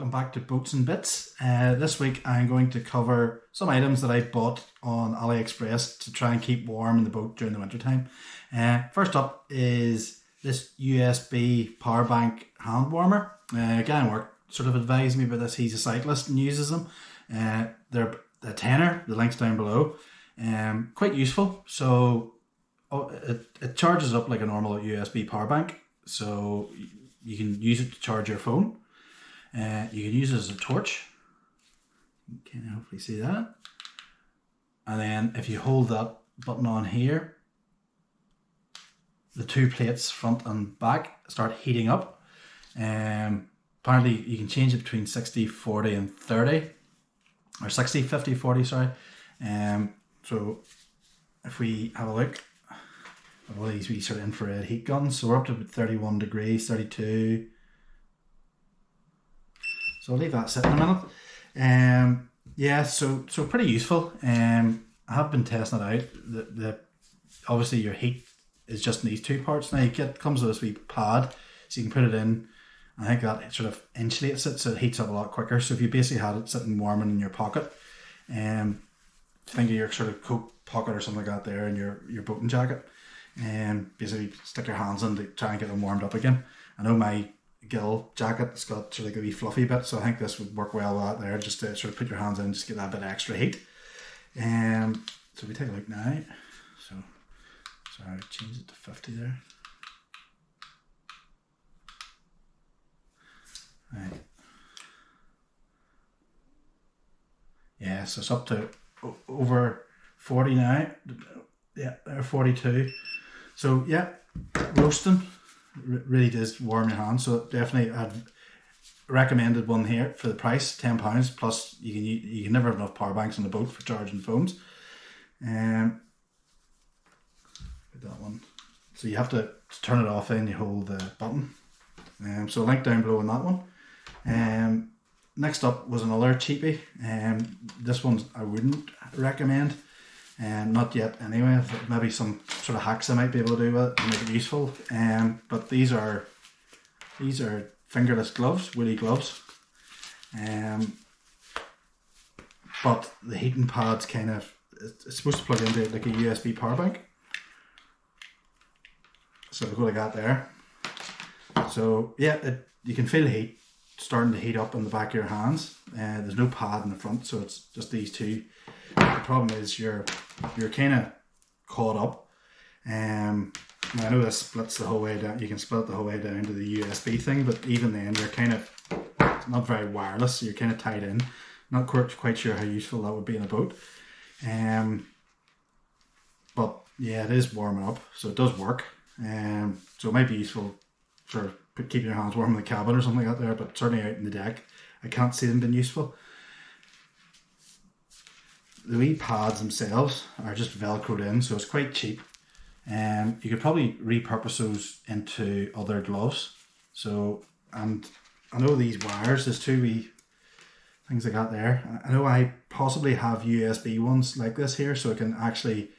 welcome back to Boats and Bits. This week I'm going to cover some items that I bought on Aliexpress to try and keep warm in the boat during the winter time. First up is this USB power bank hand warmer. A guy in work sort of advised me about this. He's a cyclist and uses them. They're a tenner, the link's down below. Quite useful. So it charges up like a normal USB power bank. So you can use it to charge your phone. You can use it as a torch. You can hopefully see that. And then if you hold that button on here, the two plates front and back start heating up. Apparently you can change it between 60, 40 and 30. Or 60, 50, 40, sorry. So if we have a look at all these wee sort of infrared heat guns, so we're up to 31 degrees, 32. So I'll leave that sitting a minute. Yeah, so pretty useful. I have been testing it out. The obviously your heat is just in these two parts. Now it comes with this wee pad, so you can put it in. I think that sort of insulates it, so it heats up a lot quicker. So if you basically had it sitting warming in your pocket, think of your sort of coat pocket or something like that there in your boating jacket, and basically stick your hands in to try and get them warmed up again. I know my gill jacket has got sort of like a wee fluffy bit, so I think this would work well with that there, just to sort of put your hands in, just get that bit of extra heat. So we take a look now. So sorry, I changed it to 50 there. Right. Yeah, so it's up to over 40 now. Yeah, 42. So yeah, roasting really does warm your hands. So definitely I'd recommended one here for the price, £10. Plus you can never have enough power banks on the boat for charging phones. Put that one. So you have to turn it off, then you hold the button. So link down below on that one. Next up was another cheapie. This one I wouldn't recommend. Not yet anyway. Maybe some sort of hacks I might be able to do with it to make it useful. But these are fingerless gloves, woolly gloves. But the heating pad's kind of, it's supposed to plug into like a USB power bank. So go like that there. So yeah, you can feel the heat starting to heat up in the back of your hands. There's no pad in the front, so it's just these two. The problem is you're kind of caught up. I know this splits the whole way down. You can split the whole way down to the USB thing, but even then you're kind of, it's not very wireless, so you're kind of tied in. Not quite sure how useful that would be in a boat. But yeah, it is warming up, so it does work. So it might be useful for keeping your hands warm in the cabin or something like that there, but certainly out in the deck, I can't see them being useful. The wee pads themselves are just velcroed in, so it's quite cheap. You could probably repurpose those into other gloves. So, and I know these wires, there's two wee things I got there. I know I possibly have USB ones like this here, so I can actually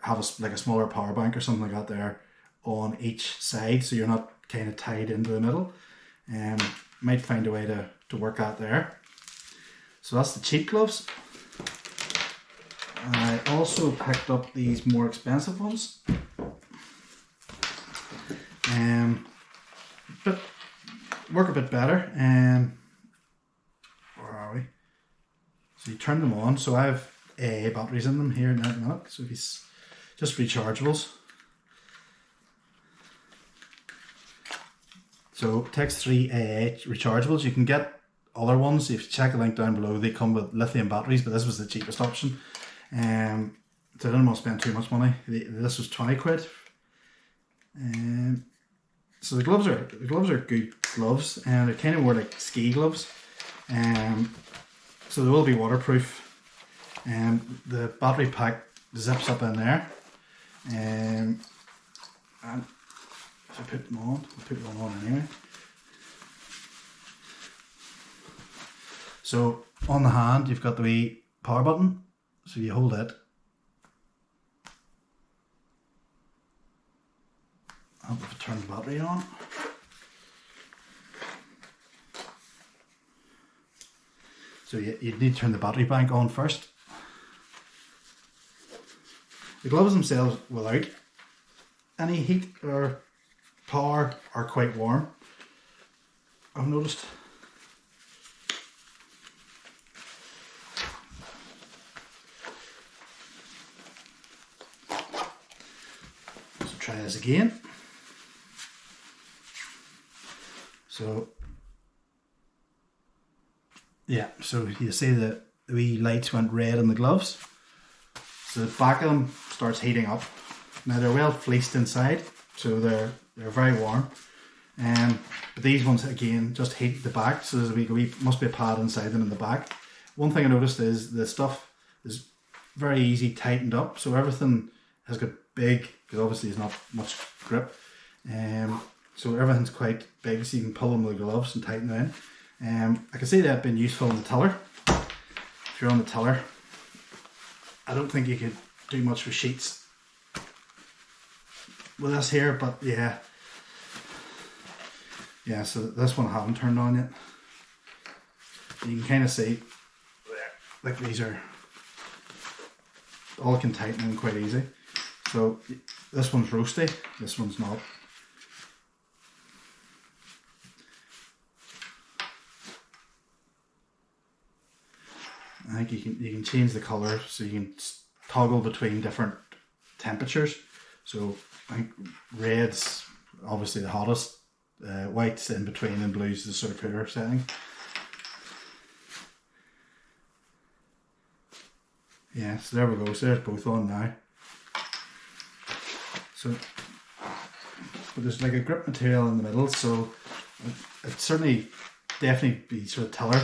have like a smaller power bank or something like that there on each side, so you're not kind of tied into the middle. Might find a way to work that there. So that's the cheap gloves. I also picked up these more expensive ones. But work a bit better. Where are we? So you turn them on. So I have AA batteries in them here now at the minute. So these just rechargeables. So it takes 3 AA rechargeables. You can get other ones. If you check the link down below, they come with lithium batteries, but this was the cheapest option. So I didn't want to spend too much money. This was 20 quid. So the gloves are good gloves, and they're kind of more like ski gloves. So they will be waterproof. The battery pack zips up in there. And if I put them on, I'll put one on anyway. So on the hand, you've got the wee power button. So you hold it. I'll turn the battery on. So you need to turn the battery bank on first. The gloves themselves, without any heat or power, are quite warm, I've noticed. So try this again. So yeah, so you see that the wee lights went red on the gloves. So the back of them starts heating up. Now they're well fleeced inside, so they're very warm. But these ones again just heat the back, so there's must be a pad inside them in the back. One thing I noticed is the stuff is very easy tightened up, so everything has got big, because obviously there's not much grip. So everything's quite big, so you can pull them with the gloves and tighten them in. I can see that being useful in the tiller. If you're on the tiller, I don't think you could do much with sheets with this here, but yeah. Yeah, so this one I haven't turned on yet. You can kind of see, like these are, all can tighten in quite easy. So this one's roasty, this one's not. I think you can change the colour, so you can toggle between different temperatures. So I think red's obviously the hottest, white's in between, and blue's the sort of cooler setting. Yeah, so there we go. So there's both on now. So, but there's like a grip material in the middle, so it certainly definitely be sort of tiller.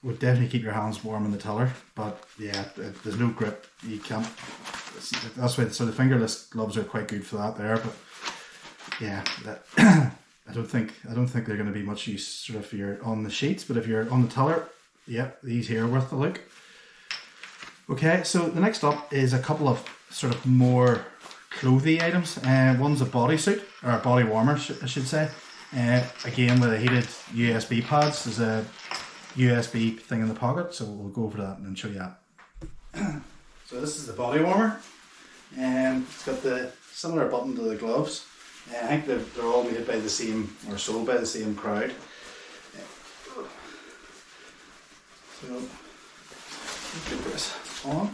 Would definitely keep your hands warm in the tiller, but yeah, if there's no grip, you can't. That's why, so the fingerless gloves are quite good for that there. But yeah, I don't think they're going to be much use sort of if you're on the sheets, but if you're on the tiller, yeah, these here are worth the look. Okay, so the next up is a couple of sort of more clothy items. One's a bodysuit, or a body warmer, I should say. Again, with a heated USB pads. There's a USB thing in the pocket, so we'll go over that and show you that. So this is the body warmer, and it's got the similar button to the gloves. I think they're all made by the same, or sold by the same crowd. So put this on.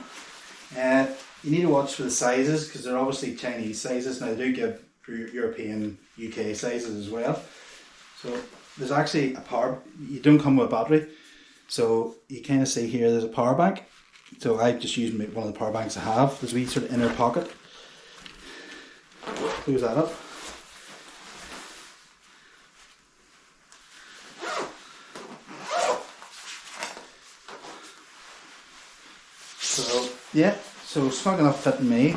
You need to watch for the sizes, because they're obviously Chinese sizes. Now they do give European, UK sizes as well. So there's actually a power, you don't come with a battery, so you kind of see here there's a power bank. So I just used one of the power banks I have. There's a wee sort of inner pocket. Close that up. So yeah, so snug enough fitting me.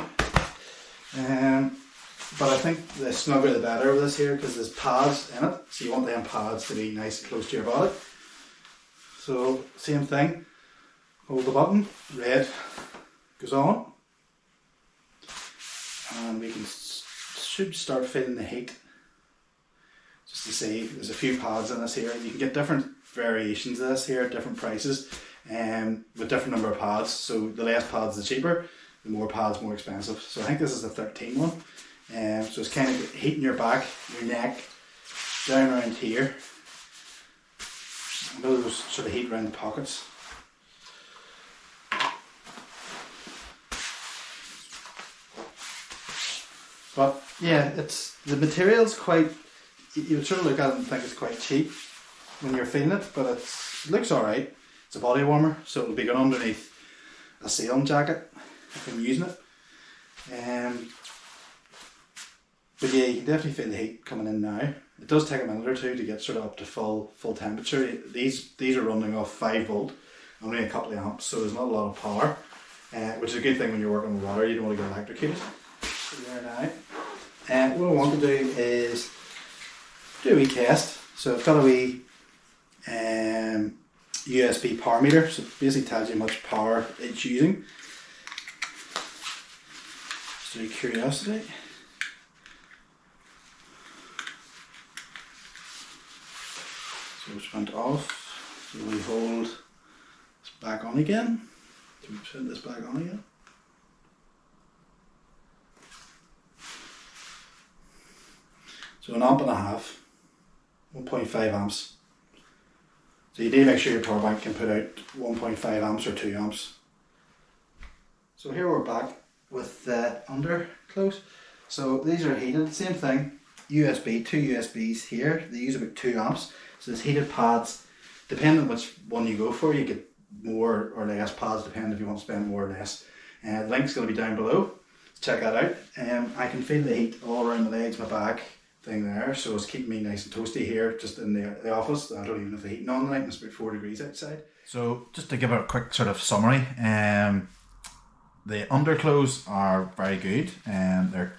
But I think the snugger the better with this here, because there's pads in it, so you want them pads to be nice and close to your body. So same thing, hold the button, red goes on, and we should start feeling the heat. Just to see, there's a few pads in this here. You can get different variations of this here at different prices, with different number of pads. So the less pads the cheaper, the more pads more expensive. So I think this is the 13 one. So it's kind of heating your back, your neck, down around here. And those sort of heat around the pockets. But yeah, the material's quite, you would sort of look at it and think it's quite cheap when you're feeling it, but it looks alright. It's a body warmer, so it'll be going underneath a sailing jacket if I'm using it. But yeah, you can definitely feel the heat coming in now. It does take a minute or two to get sort of up to full temperature. These are running off 5 volt, only a couple of amps, so there's not a lot of power, which is a good thing when you're working with water. You don't want to get electrocuted. So there now. And what I want to do is do a wee test. So I've got a wee USB power meter, so it basically tells you how much power it's using. Just out of curiosity. So it's went off. So we hold this back on again. So we put this back on again. So an amp and a half, 1.5 amps. So you do make sure your power bank can put out 1.5 amps or 2 amps. So here we're back with the underclose. So these are heated, same thing. USB, 2 USBs here. They use about 2 amps. So there's heated pads. Depending on which one you go for, you get more or less pads, depending if you want to spend more or less. The link's going to be down below. Check that out. I can feel the heat all around my legs, my back thing there. So it's keeping me nice and toasty here, just in the office. I don't even have the heating on tonight. It's about 4 degrees outside. So just to give a quick sort of summary, the underclothes are very good, and they're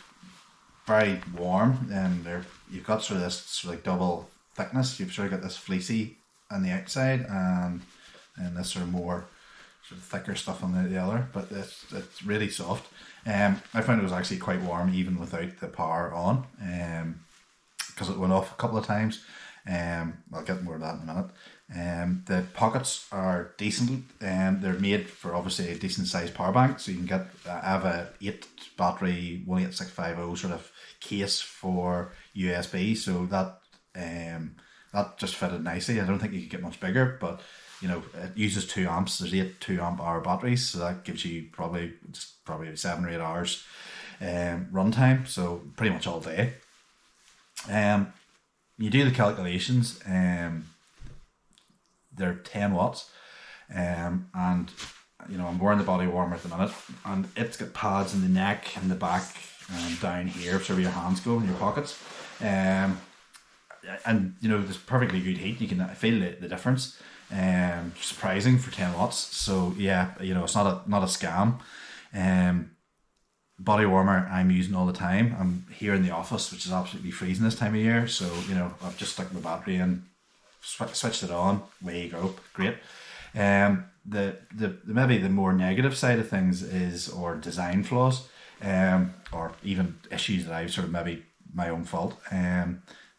very warm, and you've got sort of this sort of like double thickness. You've sort of got this fleecy on the outside and this sort of more sort of thicker stuff on the other, but it's really soft. I found it was actually quite warm even without the power on, because it went off a couple of times. I'll get more of that in a minute. The pockets are decent, and they're made for obviously a decent sized power bank, so you can get I have a 8 battery 18650 sort of case for USB, so that just fitted nicely. I don't think you could get much bigger, but you know, it uses 2 amps. There's 8 2 amp hour batteries, so that gives you probably 7 or 8 hours runtime, so pretty much all day. You do the calculations, they're 10 watts, and you know, I'm wearing the Bodywarmer at the minute, and it's got pads in the neck and the back and down here, so where your hands go in your pockets, and you know, there's perfectly good heat. You can feel the difference, surprising for 10 watts. So yeah, you know, it's not a scam. Bodywarmer I'm using all the time. I'm here in the office, which is absolutely freezing this time of year, so you know, I've just stuck my battery in, switched it on, away you go, great. The maybe the more negative side of things is, or design flaws, or even issues that I've sort of maybe my own fault.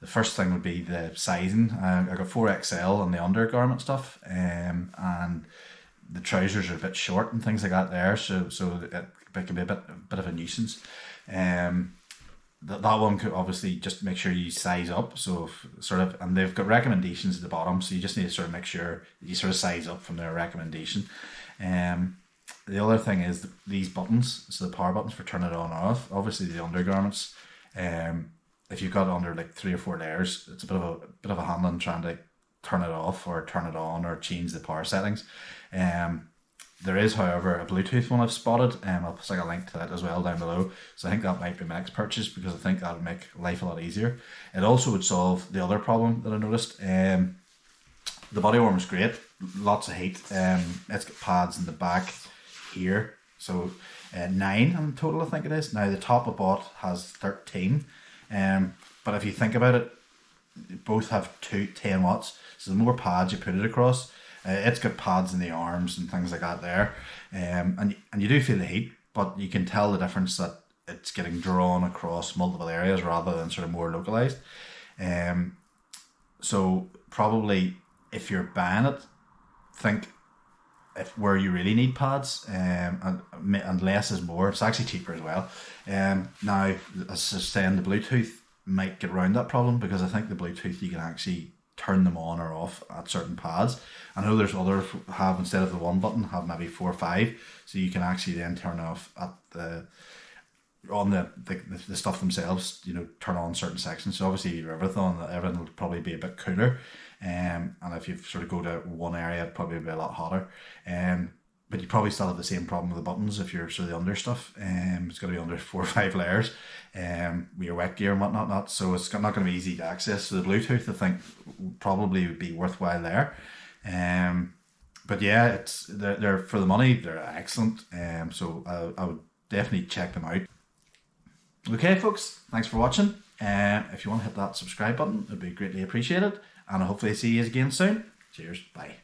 The first thing would be the sizing. I got 4XL on the undergarment stuff, and the trousers are a bit short and things like that there, so it can be a bit of a nuisance. That one could obviously just make sure you size up, so and they've got recommendations at the bottom, so you just need to sort of make sure you sort of size up from their recommendation. The other thing is these buttons, so the power buttons for turning it on and off, obviously the undergarments, if you've got under like 3 or 4 layers, it's a bit of a handling trying to turn it off or turn it on or change the power settings. There is, however, a Bluetooth one I've spotted, I'll stick a link to that as well down below. So I think that might be my next purchase, because I think that would make life a lot easier. It also would solve the other problem that I noticed. The Bodywarmer's great, lots of heat. It's got pads in the back here, so 9 in total I think it is. Now the top I bought has 13, but if you think about it, both have 10 watts, so the more pads you put it across, it's got pads in the arms and things like that there, and you do feel the heat, but you can tell the difference that it's getting drawn across multiple areas rather than sort of more localized. So probably if you're buying it, think if where you really need pads, and less is more. It's actually cheaper as well. Now, as I was saying, the Bluetooth might get around that problem, because I think the Bluetooth you can actually turn them on or off at certain pads. I know there's others have, instead of the one button, have maybe 4 or 5, so you can actually then turn off at the stuff themselves, you know, turn on certain sections. So obviously everything will probably be a bit cooler, and if you sort of go to one area, it'd probably be a lot hotter. But you probably still have the same problem with the buttons if you're sort of the under stuff. It's going to be under 4 or 5 layers, with your wet gear and whatnot. So it's not going to be easy to access. So the Bluetooth, I think, probably would be worthwhile there. But yeah, they're for the money, they're excellent. So I would definitely check them out. Okay, folks, thanks for watching. If you want to hit that subscribe button, it'd be greatly appreciated, and I hopefully see you again soon. Cheers, bye.